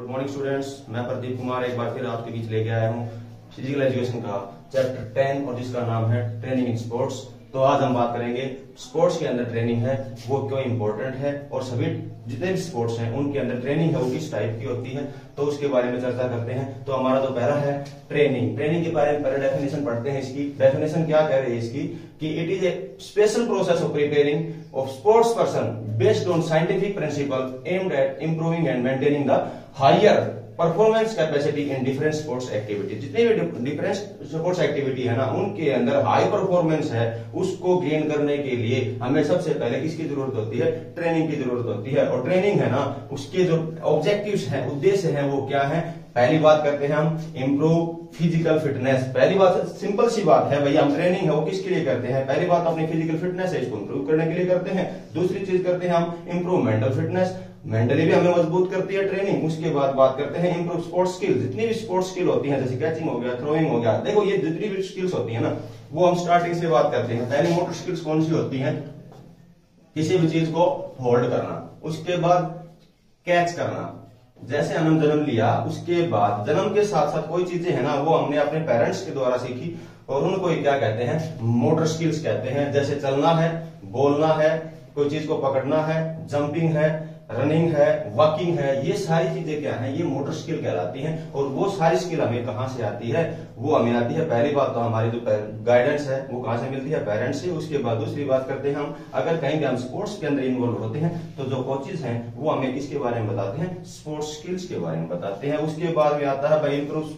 Good morning students, मैं प्रदीप कुमार एक बार फिर आपके बीच लेके आया हूँ फिजिकल एजुकेशन का चैप्टर 10 और जिसका नाम है ट्रेनिंग इन स्पोर्ट्स। तो आज हम बात करेंगे स्पोर्ट्स के अंदर ट्रेनिंग है वो क्यों इंपॉर्टेंट है और सभी जितने भी स्पोर्ट्स हैं उनके अंदर ट्रेनिंग है वो किस टाइप की होती है, तो उसके बारे में चर्चा करते हैं। तो हमारा जो पहला है ट्रेनिंग के बारे में पहले डेफिनेशन पढ़ते हैं। इसकी डेफिनेशन क्या कह रही है इसकी कि it is a special process of preparing of sports person based on scientific principle aimed at improving and maintaining the higher performance capacity in different sports activity. जितने भी डिफरेंट स्पोर्ट्स एक्टिविटी है ना उनके अंदर हाई परफॉर्मेंस है उसको gain करने के लिए हमें सबसे पहले किसकी जरूरत होती है, ट्रेनिंग की जरूरत होती है। और ट्रेनिंग है ना उसके जो ऑब्जेक्टिव्स हैं, उद्देश्य हैं वो क्या है। पहली बात करते हैं हम इम्प्रूव फिजिकल फिटनेस। पहली बात सिंपल सी बात है भैया, हम ट्रेनिंग है वो किसके लिए करते हैं, पहली बात अपनी फिजिकल फिटनेस है इसको इम्प्रूव करने के लिए करते हैं। दूसरी चीज करते हैं हम इम्प्रूव मेंटल फिटनेस, मेंटली भी हमें मजबूत करती है ट्रेनिंग। उसके बाद बात करते हैं इम्प्रूव स्पोर्ट्स स्किल। जितनी भी स्पोर्ट्स स्किल होती है जैसे कैचिंग हो गया, थ्रोइंग हो गया, देखो ये जितनी भी स्किल्स होती है ना वो हम स्टार्टिंग से बात करते हैं। पहली मोटर स्किल्स कौन सी होती है, किसी भी चीज को होल्ड करना, उसके बाद कैच करना। जैसे हमने जन्म लिया उसके बाद जन्म के साथ साथ कोई चीजें है ना वो हमने अपने पेरेंट्स के द्वारा सीखी और उनको क्या कहते हैं, मोटर स्किल्स कहते हैं। जैसे चलना है, बोलना है, कोई चीज को पकड़ना है, जंपिंग है, रनिंग है, वॉकिंग है, ये सारी चीजें क्या है, ये मोटर स्किल कहलाती हैं। और वो सारी स्किल हमें कहां से आती है, वो हमें आती है पहली बात तो हमारी जो गाइडेंस है वो कहां से मिलती है, पेरेंट्स से। उसके बाद दूसरी बात करते हैं हम अगर कहीं भी हम स्पोर्ट्स के अंदर इन्वॉल्व होते हैं तो जो कोचेज हैं वो हमें किसके बारे में बताते हैं, स्पोर्ट्स स्किल्स के बारे में बताते हैं। उसके बाद में आता है भाई इम्प्रूव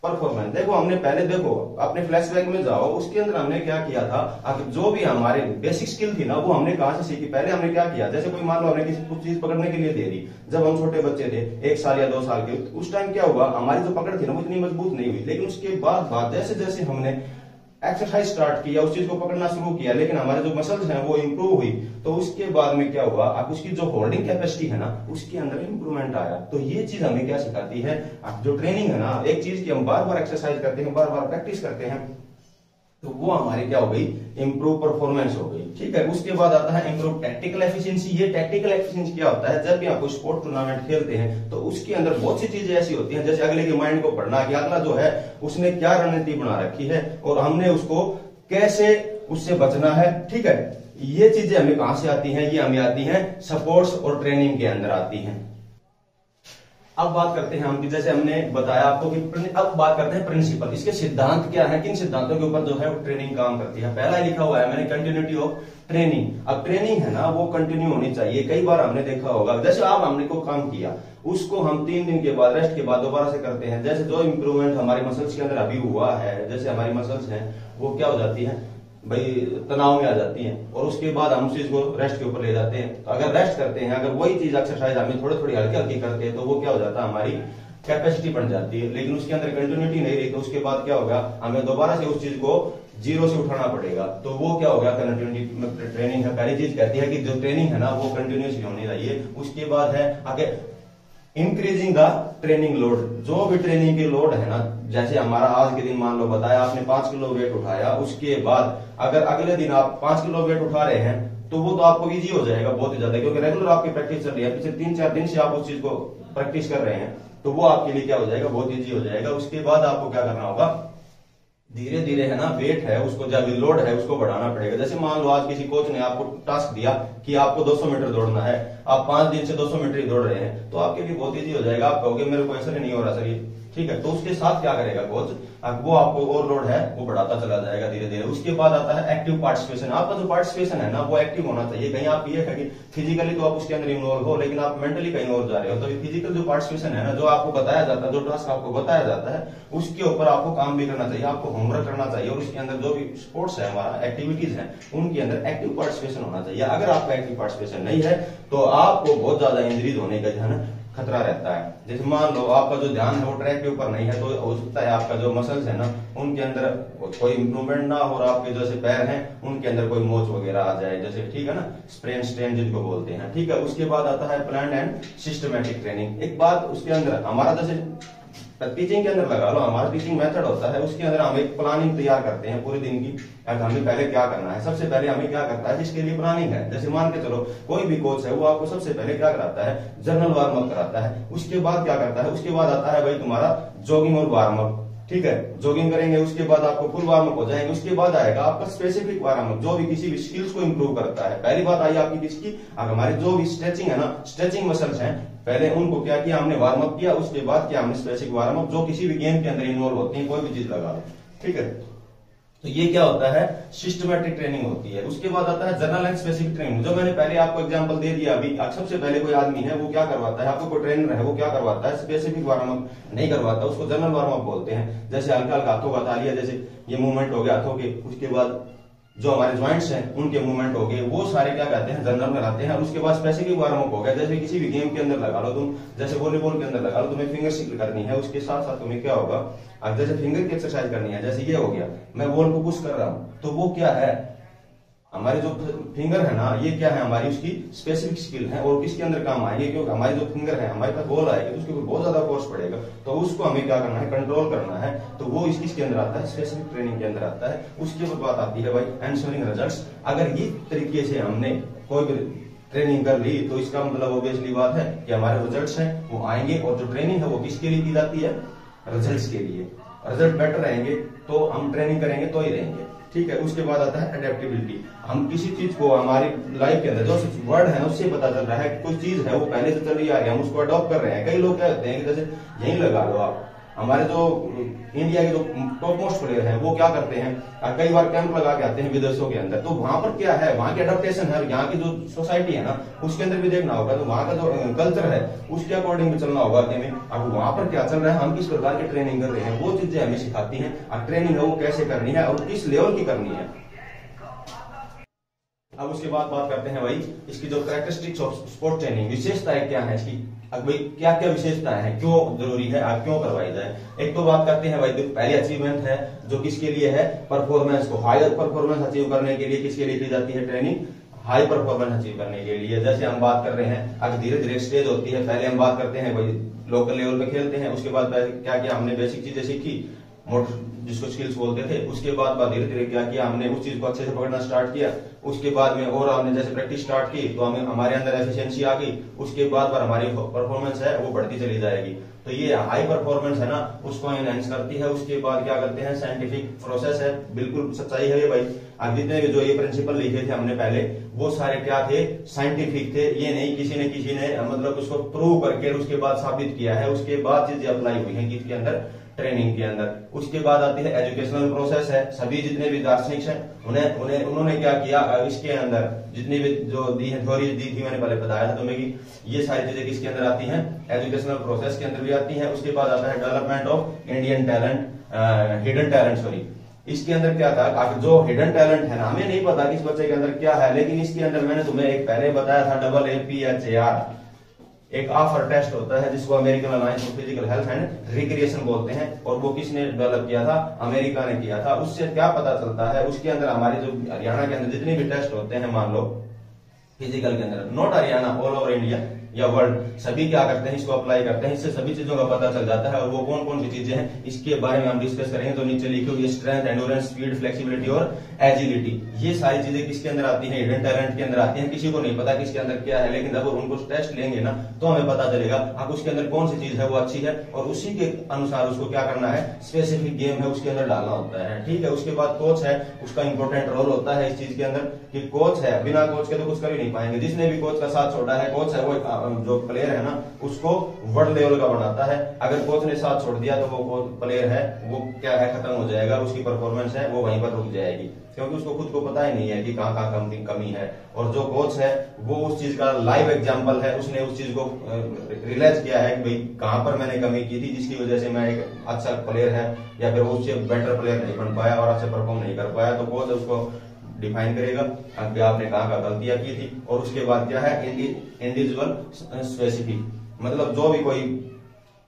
परफॉर्मेंस। देखो हमने पहले देखो अपने फ्लैशबैक में जाओ, उसके अंदर हमने क्या किया था, जो भी हमारे बेसिक स्किल थी ना वो हमने कहां से सीखी। पहले हमने क्या किया, जैसे कोई मान लो हमने किसी कुछ चीज पकड़ने के लिए दे दी, जब हम छोटे बच्चे थे 1 साल या 2 साल के, उस टाइम क्या हुआ हमारी जो पकड़ थी ना वो इतनी मजबूत नहीं हुई। लेकिन उसके बाद जैसे जैसे हमने एक्सरसाइज स्टार्ट किया, उस चीज को पकड़ना शुरू किया, लेकिन हमारे जो मसल्स हैं वो इंप्रूव हुई, तो उसके बाद में क्या हुआ, अब उसकी जो होल्डिंग कैपेसिटी है ना उसके अंदर इंप्रूवमेंट आया। तो ये चीज हमें क्या सिखाती है, जो ट्रेनिंग है ना, एक चीज की हम बार बार एक्सरसाइज करते हैं, बार बार प्रैक्टिस करते हैं, तो वो हमारी क्या हो गई, इंप्रूव परफॉर्मेंस हो गई। ठीक है। उसके बाद आता है इंप्रूव टैक्टिकल एफिशिएंसी। ये टैक्टिकल एफिशिएंसी क्या होता है, जब भी आप स्पोर्ट टूर्नामेंट खेलते हैं तो उसके अंदर बहुत सी चीजें ऐसी होती हैं, जैसे अगले के माइंड को पढ़ना कि अगला जो है उसने क्या रणनीति बना रखी है और हमने उसको कैसे उससे बचना है। ठीक है, ये चीजें हमें कहां से आती हैं, ये हमें आती हैं स्पोर्ट्स और ट्रेनिंग के अंदर आती हैं। अब बात करते हैं हम कि जैसे हमने बताया आपको कि अब बात करते हैं प्रिंसिपल, इसके सिद्धांत क्या है, किन सिद्धांतों के ऊपर जो है ट्रेनिंग काम करती है। पहला लिखा हुआ है मैंने कंटिन्यूटी ऑफ ट्रेनिंग। अब ट्रेनिंग है ना वो कंटिन्यू होनी चाहिए। कई बार हमने देखा होगा जैसे आप हमने को काम किया उसको हम 3 दिन के बाद रेस्ट के बाद दोबारा से करते हैं। जैसे जो इंप्रूवमेंट हमारे मसल्स के अंदर अभी हुआ है, जैसे हमारी मसल्स हैं वो क्या हो जाती है भाई, तनाव में आ जाती हैं और उसके बाद हम चीज को रेस्ट के ऊपर ले जाते हैं। तो अगर रेस्ट करते हैं, अगर वही चीज एक्सरसाइज हमें थोड़ी थोड़ी हल्की हल्की करते हैं तो वो क्या हो जाता है, हमारी कैपेसिटी बन जाती है। लेकिन उसके अंदर कंटिन्यूटी नहीं रही तो उसके बाद क्या होगा, हमें दोबारा से उस चीज को जीरो से उठाना पड़ेगा। तो वो क्या होगा, कंटिन्यूटी ट्रेनिंग है। पहली चीज कहती है कि जो ट्रेनिंग है ना वो कंटिन्यूसली होनी चाहिए। उसके बाद है आगे इंक्रीजिंग द ट्रेनिंग लोड। जो भी ट्रेनिंग के लोड है ना, जैसे हमारा आज के दिन मान लो बताया आपने 5 किलो वेट उठाया, उसके बाद अगर अगले दिन आप 5 किलो वेट उठा रहे हैं तो वो तो आपको इजी हो जाएगा बहुत ही ज्यादा, क्योंकि रेगुलर आपकी प्रैक्टिस चल रही है, पिछले 3-4 दिन से आप उस चीज को प्रैक्टिस कर रहे हैं, तो वो आपके लिए क्या हो जाएगा, बहुत इजी हो जाएगा। उसके बाद आपको क्या करना होगा, धीरे धीरे है ना वेट है उसको, जब लोड है उसको बढ़ाना पड़ेगा। जैसे मान लो आज किसी कोच ने आपको टास्क दिया कि आपको 200 मीटर दौड़ना है, आप 5 दिन से 200 मीटर ही दौड़ रहे हैं, तो आपके लिए बहुत इजी हो जाएगा। आप कहोगे मेरे को ऐसा नहीं हो रहा सर, ठीक है, तो उसके साथ क्या करेगा कोच, वो आपको और लोड है वो बढ़ाता चला जाएगा धीरे धीरे। उसके बाद आता है एक्टिव पार्टिसिपेशन। आपका जो पार्टिसिपेशन है ना वो एक्टिव होना चाहिए। कहीं आप ये है कि फिजिकली तो आप उसके अंदर इन्वॉल्व हो लेकिन आप मेंटली कहीं और जा रहे हो, तो फिजिकल जो पार्टिसिपेशन है ना, जो आपको बताया जाता है, जो टास्क आपको बताया जाता है उसके ऊपर आपको काम भी करना चाहिए, आपको होमवर्क करना चाहिए। और उसके अंदर जो भी स्पोर्ट्स है हमारा एक्टिविटीज है उनके अंदर एक्टिव पार्टिसिपेशन होना चाहिए। अगर आपका एक्टिव पार्टिसिपेशन नहीं है तो आपको बहुत ज्यादा इंजरीज होने का जो है ना खतरा रहता है। जैसे मान लो आपका जो ध्यान है वो ट्रैक के ऊपर नहीं है, तो हो सकता है आपका जो मसल्स है ना उनके अंदर कोई इंप्रूवमेंट ना हो और आपके जैसे पैर हैं उनके अंदर कोई मोच वगैरह आ जाए, जैसे ठीक है ना, स्प्रेन स्ट्रेन जिनको बोलते हैं। ठीक है। उसके बाद आता है प्लान एंड सिस्टमेटिक ट्रेनिंग। एक बात उसके अंदर हमारा जैसे टीचिंग के अंदर लगा लो, हमारा टीचिंग मेथड होता है, उसके अंदर हम एक प्लानिंग तैयार करते हैं पूरे दिन की। हमें पहले क्या करना है, सबसे पहले हमें क्या करता है, जिसके लिए प्लानिंग है, जैसे मान के चलो कोई भी कोच है वो आपको सबसे पहले क्या कराता है, जनरल वार्म अप कराता है। उसके बाद क्या करता है, उसके बाद आता है भाई तुम्हारा जॉगिंग और वार्म अप, ठीक है, जॉगिंग करेंगे, उसके बाद आपको फुल वार्म अप हो जाएंगे, उसके बाद आएगा आपका स्पेसिफिक वार्म अप जो भी किसी भी स्किल्स को इंप्रूव करता है। पहली बात आई आपकी किसकी, हमारी जो भी स्ट्रेचिंग है ना, स्ट्रेचिंग मसल्स हैं, पहले उनको क्या किया हमने, वार्म अप किया, उसके बाद किया हमने स्पेसिफिक वार्म अप, जो किसी भी गेम के अंदर इन्वॉल्व होती है, कोई भी चीज लगा लो, ठीक है। तो ये क्या होता है, सिस्टमैटिक ट्रेनिंग होती है। उसके बाद आता है जनरल एंड स्पेसिफिक ट्रेनिंग, जो मैंने पहले आपको एग्जांपल दे दिया अभी। सबसे पहले कोई आदमी है वो क्या करवाता है, आपको कोई ट्रेनर है वो क्या करवाता है, स्पेसिफिक वार्म अप नहीं करवाता, उसको जनरल वार्म अप बोलते हैं। जैसे हल्का हल्का हाथों का तालिया, जैसे ये मूवमेंट हो गया हाथों के, उसके बाद जो हमारे ज्वाइंट्स हैं उनके मूवमेंट हो गए, वो सारे क्या कहते हैं, जनरल में आते हैं। और उसके बाद स्पेसिफिक वार्म अप हो गया, जैसे किसी भी गेम के अंदर लगा लो तुम, जैसे वॉलीबॉल के अंदर लगा लो, तुम्हें फिंगर सिक्ल करनी है, उसके साथ साथ तुम्हें क्या होगा, अब जैसे फिंगर की एक्सरसाइज करनी है, जैसे ये हो गया मैं बॉल को पुश कर रहा हूं, तो वो क्या है, हमारे जो फिंगर है ना, ये क्या है, हमारी उसकी स्पेसिफिक स्किल है और किसके अंदर काम आएंगे, क्योंकि हमारी जो फिंगर है हमारे पास बॉल आएगी तो उसके ऊपर बहुत ज्यादा फोर्स पड़ेगा, तो उसको हमें क्या करना है, कंट्रोल करना है। तो वो इसके अंदर आता है, स्पेसिफिक ट्रेनिंग के अंदर आता है। उसके बाद बात आती है भाई एंश्योरिंग रिजल्ट्स। अगर ये तरीके से हमने कोई भी ट्रेनिंग कर ली तो इसका मतलब ऑब्वियसली बात है कि हमारे रिजल्ट्स हैं वो आएंगे। और जो ट्रेनिंग है वो किसके लिए की जाती है, रिजल्ट्स के लिए। रिजल्ट बेटर रहेंगे तो हम ट्रेनिंग करेंगे तो ही रहेंगे, ठीक है। उसके बाद आता है एडेप्टेबिलिटी। हम किसी चीज को हमारी लाइफ के अंदर जो वर्ड है उससे पता चल रहा है कि कोई चीज है वो पहले से चल रही आ रही है, हम उसको अडॉप्ट कर रहे हैं। कई लोग क्या होते हैं कि जैसे यही लगा लो आप, हमारे जो इंडिया के जो टॉप मोस्ट प्लेयर हैं वो क्या करते हैं, कई बार कैंप लगा के आते हैं विदेशों के अंदर, तो वहां पर क्या है, वहां की अडेप्टेशन है, यहाँ की जो सोसाइटी है ना उसके अंदर भी देखना होगा, तो वहां का जो कल्चर है उसके अकॉर्डिंग भी चलना होगा कि हमें अब वहां पर क्या चल रहा है, हम किस प्रकार की ट्रेनिंग कर रहे हैं, वो चीजें हमें सिखाती हैं। और ट्रेनिंग है वो कैसे करनी है और किस लेवल की करनी है। अब उसके बाद बात करते हैं भाई इसकी जो कैरेक्टरिस्टिक्स ऑफ स्पोर्ट ट्रेनिंग, विशेषताएं क्या है इसकी, अब भाई क्या क्या विशेषताएं हैं, क्यों जरूरी है, आप क्यों करवाई जाए। एक तो बात करते हैं भाई, पहली अचीवमेंट है जो किसके लिए है, परफॉर्मेंस को, हायर परफॉर्मेंस अचीव करने के लिए किसके लिए की जाती है ट्रेनिंग, हाई परफॉर्मेंस अचीव करने के लिए। जैसे हम बात कर रहे हैं, अब धीरे धीरे स्टेज होती है, पहले हम बात करते हैं भाई लोकल लेवल पे खेलते हैं, उसके बाद क्या किया हमने, बेसिक चीजें सीखी, मोटर जिसको स्किल्स बोलते थे, उसके बाद धीरे धीरे क्या किया हमने, उस चीज को अच्छे से पकड़ना स्टार्ट किया। उसके बाद में और हमने जैसे प्रैक्टिस स्टार्ट की तो हमें हमारे अंदर एफिशिएंसी आ गई, उसके बाद हमारी परफॉर्मेंस है वो बढ़ती चली जाएगी। तो ये हाई परफॉर्मेंस है ना उसको एनहांस करती है। उसके बाद क्या करते हैं, साइंटिफिक प्रोसेस है, बिल्कुल सच्चाई है ये भाई। अब जितने भी जो ये प्रिंसिपल लिखे थे हमने पहले वो सारे क्या थे, साइंटिफिक थे, ये नहीं किसी ने मतलब उसको प्रूव करके उसके बाद साबित किया है, उसके बाद चीजें अप्लाई हुई है किसके अंदर, ट्रेनिंग के अंदर। उसके बाद आती है एजुकेशनल प्रोसेस है, सभी जितने भी दार्शनिक हैं उन्होंने क्या किया, इसके अंदर जितनी भी जो दी है थ्योरीज दी थी, मैंने पहले बताया था तुम्हें कि ये सारी चीजें किसके अंदर आती हैं, एजुकेशनल प्रोसेस के अंदर भी आती हैं। उसके बाद आता है development of Indian talent, hidden talent sorry. इसके अंदर क्या था, जो हिडन टैलेंट है ना, हमें नहीं पता कि इस बच्चे के अंदर क्या है, लेकिन इसके अंदर मैंने तुम्हें एक पहले बताया था AAPHAR, एक ऑफर टेस्ट होता है जिसको American alliance for physical health and recreation बोलते हैं, और वो किसने डेवलप किया था, अमेरिका ने किया था। उससे क्या पता चलता है, उसके अंदर हमारे जो हरियाणा के अंदर जितने भी टेस्ट होते हैं, मान लो फिजिकल के अंदर, not Haryana, all over India या वर्ल्ड, सभी क्या करते हैं, इसको अप्लाई करते हैं। इससे सभी चीजों का पता चल जाता है, और वो कौन कौन सी चीजें हैं इसके बारे में हम डिस्कस करेंगे। तो नीचे लिखो ये स्ट्रेंथ, एंडोरेंस, स्पीड, फ्लेक्सिबिलिटी और एजिलिटी, ये सारी चीजें किसके अंदर आती हैं, हिडन टैलेंट के अंदर आती हैं। किसी को नहीं पता किसके अंदर क्या है, लेकिन जब उनको टेस्ट लेंगे ना तो हमें पता चलेगा अब उसके अंदर कौन सी चीज है वो अच्छी है, और उसी के अनुसार उसको क्या करना है, स्पेसिफिक गेम है उसके अंदर डालना होता है, ठीक है। उसके बाद कोच है, उसका इंपॉर्टेंट रोल होता है इस चीज के अंदर, कि कोच है, बिना कोच के तो कुछ कर ही नहीं पाएंगे। जिसने भी कोच का साथ छोड़ा है, कोच है वो जो प्लेयर है ना उसको वर्ल्ड लेवल का बनाता है। अगर कोच ने साथ छोड़ दिया तो वो प्लेयर है वो क्या है, खत्म हो जाएगा, उसकी परफॉर्मेंस है वो वहीं पर रुक जाएगी, क्योंकि उसको खुद को पता ही नहीं है कि कहाँ कहाँ कमी है। और जो कोच है वो उस चीज का लाइव एग्जांपल है, उसने उस चीज को रियलाइज किया है कि भाई कहाँ पर मैंने कमी की थी जिसकी वजह से मैं एक अच्छा प्लेयर है या फिर उससे बेटर प्लेयर नहीं बन पाया और अच्छा परफॉर्म नहीं कर पाया। तो कोच उसको डिफाइन करेगा कि आपने कहाँ गलतियां की थी। और उसके बाद क्या है, इंडिविजुअल स्पेसिफिक, मतलब जो भी कोई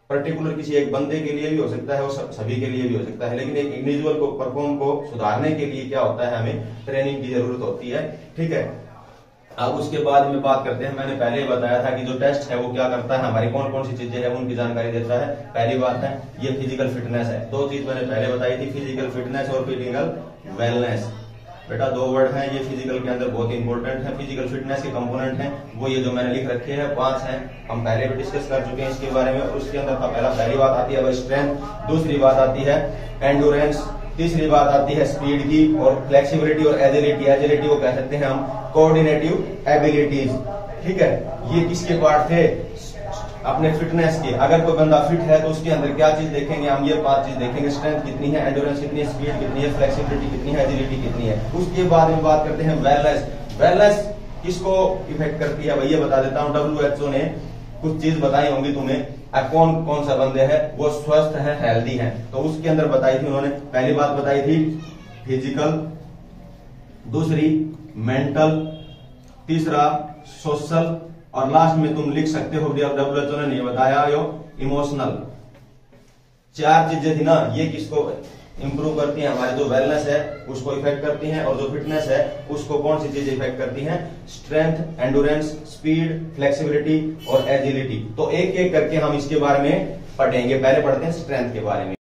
पर्टिकुलर किसी एक बंदे के लिए भी हो सकता है और सभी के लिए भी हो सकता है, लेकिन एक इंडिविजुअल को परफॉर्म को सुधारने के लिए क्या होता है, हमें ट्रेनिंग की जरूरत होती है, ठीक है। अब उसके बाद में बात करते हैं, मैंने पहले ही बताया था कि जो टेस्ट है वो क्या करता है, हमारी कौन कौन सी चीजें हैं उनकी जानकारी देता है। पहली बात है ये फिजिकल फिटनेस है, दो चीज मैंने पहले बताई थी, फिजिकल फिटनेस और फिजिकल वेलनेस। बेटा दो वर्ड हैं ये फिजिकल के अंदर बहुत इंपॉर्टेंट है, फिजिकल फिटनेस के कंपोनेंट हैं वो ये जो मैंने लिख रखे हैं 5 हैं, हम पहले भी डिस्कस कर चुके हैं इसके बारे में। उसके अंदर पहली बात आती है स्ट्रेंथ, दूसरी बात आती है एंडोरेंस, तीसरी बात आती है स्पीड की, और फ्लेक्सिबिलिटी और एजिलिटी। एजिलिटी को कह सकते हैं हम कोऑर्डिनेटिव एबिलिटीज। ठीक है, ये किसके पार्ट थे, अपने फिटनेस के। अगर कोई बंदा फिट है तो उसके अंदर क्या चीज देखेंगे हम, ये 5 चीज देखेंगे, स्ट्रेंथ कितनी है, एंडोरेंस कितनी है, स्पीड कितनी है, फ्लेक्सिबिलिटी कितनी है, एजिलिटी कितनी है। उसके बाद में बात करते हैं वेलनेस। वेलनेस किसको इफेक्ट करती है भैया बता देता हूँ, WHO ने कुछ चीज बताई होंगी तुम्हें, कौन कौन सा बंदे हैं वो स्वस्थ हैं, हेल्दी हैं। तो उसके अंदर बताई थी उन्होंने, पहली बात बताई थी फिजिकल, दूसरी मेंटल, तीसरा सोशल, और लास्ट में तुम लिख सकते हो WHO ने नहीं बताया यो इमोशनल। 4 चीजें थी ना, ये किसको इंप्रूव करती हैं, हमारे जो वेलनेस है उसको इफेक्ट करती हैं, और जो फिटनेस है उसको कौन सी चीजें इफेक्ट करती हैं, स्ट्रेंथ, एंडोरेंस, स्पीड, फ्लेक्सिबिलिटी और एजिलिटी। तो एक एक करके हम इसके बारे में पढ़ेंगे। पहले पढ़ते हैं स्ट्रेंथ के बारे में।